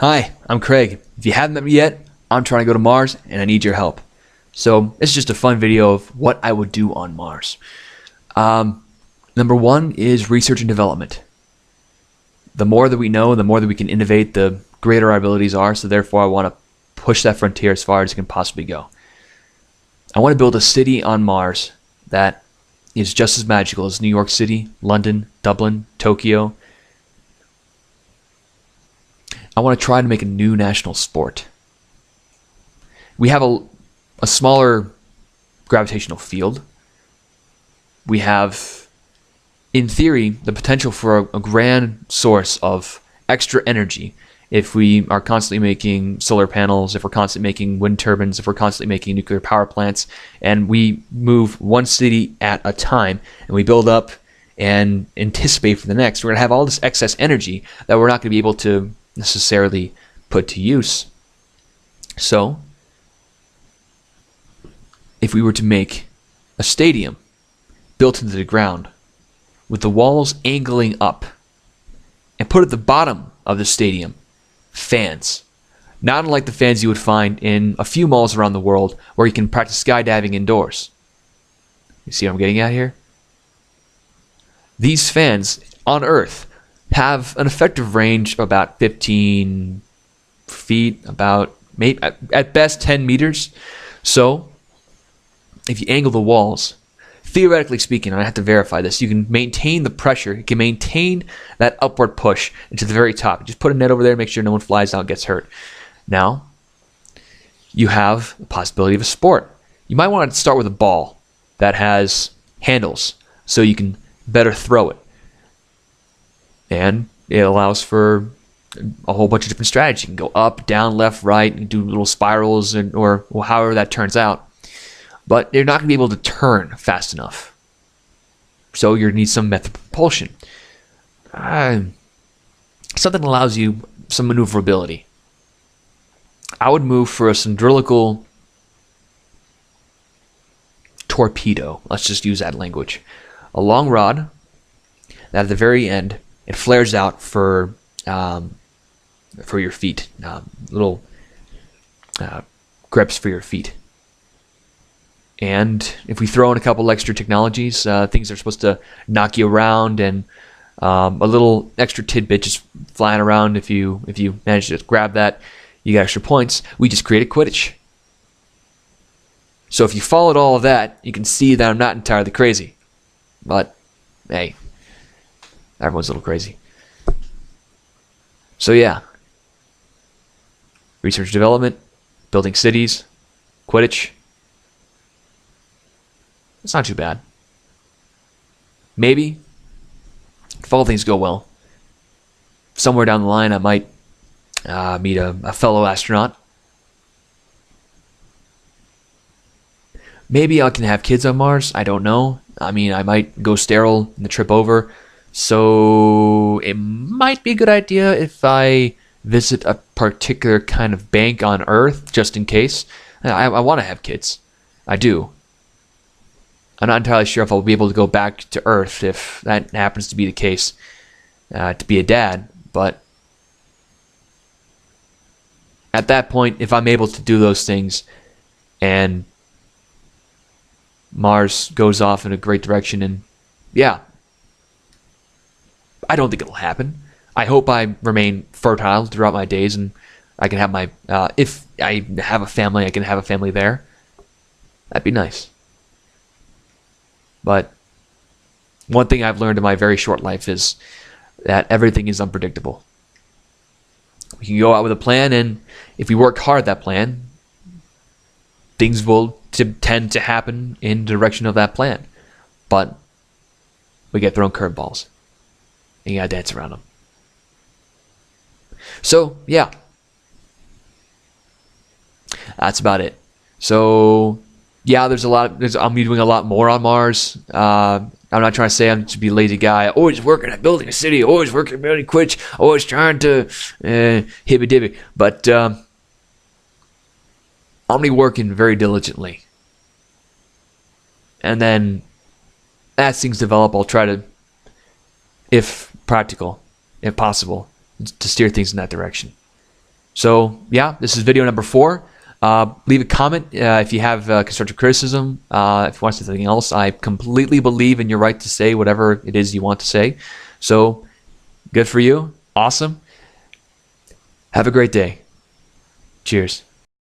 Hi, I'm Craig. If you haven't met me yet, I'm trying to go to Mars and I need your help. So it's just a fun video of what I would do on Mars. Number one is research and development. The more that we know, the more that we can innovate, the greater our abilities are. So therefore, I want to push that frontier as far as it can possibly go. I want to build a city on Mars that is just as magical as New York City, London, Dublin, Tokyo. I want to try to make a new national sport. We have a smaller gravitational field. We have, in theory, the potential for a grand source of extra energy if we are constantly making solar panels, if we're constantly making wind turbines, if we're constantly making nuclear power plants, and we move one city at a time, and we build up and anticipate for the next. We're going to have all this excess energy that we're not going to be able to necessarily put to use. So, if we were to make a stadium built into the ground with the walls angling up and put at the bottom of the stadium fans, not unlike the fans you would find in a few malls around the world where you can practice skydiving indoors. You see what I'm getting at here? These fans on Earth have an effective range of about 15 feet, about maybe at best 10 meters. So if you angle the walls, theoretically speaking, and I have to verify this, you can maintain the pressure, you can maintain that upward push into the very top. Just put a net over there, make sure no one flies out and gets hurt. Now, you have the possibility of a sport. You might want to start with a ball that has handles so you can better throw it. And it allows for a whole bunch of different strategies. You can go up, down, left, right, and do little spirals or however that turns out. But you're not going to be able to turn fast enough. So you're going to need some method of propulsion. Something that allows you some maneuverability. I would move for a cylindrical torpedo. Let's just use that language. A long rod that at the very end it flares out for your feet, little grips for your feet. And if we throw in a couple extra technologies, things that are supposed to knock you around, and a little extra tidbit just flying around, if you manage to grab that, you get extra points. We just create a Quidditch. So if you followed all of that, you can see that I'm not entirely crazy. But hey, everyone's a little crazy. So yeah, research development, building cities, Quidditch. It's not too bad. Maybe, if all things go well, somewhere down the line I might meet a fellow astronaut. Maybe I can have kids on Mars. I don't know. I mean, I might go sterile in the trip over. So it might be a good idea if I visit a particular kind of bank on Earth, just in case. I want to have kids. I do. I'm not entirely sure if I'll be able to go back to Earth if that happens to be the case, to be a dad. But at that point, if I'm able to do those things and Mars goes off in a great direction, and yeah, I don't think it'll happen. I hope I remain fertile throughout my days, and I can have my, if I have a family, I can have a family there. That'd be nice. But one thing I've learned in my very short life is that everything is unpredictable. We can go out with a plan, and if we work hard at that plan, things will tend to happen in the direction of that plan. But we get thrown curveballs, and you gotta dance around them. So yeah, that's about it. So yeah, there's a lot. I'm doing a lot more on Mars. I'm not trying to say I'm to be a lazy guy. Always working at building a city. Always working at building Quidditch. Always trying to hibby dibby. But I'm gonna be working very diligently. And then, as things develop, I'll try to, if practical, if possible, to steer things in that direction. So yeah, this is video number 4. Leave a comment if you have constructive criticism. If you want to say something else, I completely believe in your right to say whatever it is you want to say. So good for you. Awesome. Have a great day. Cheers.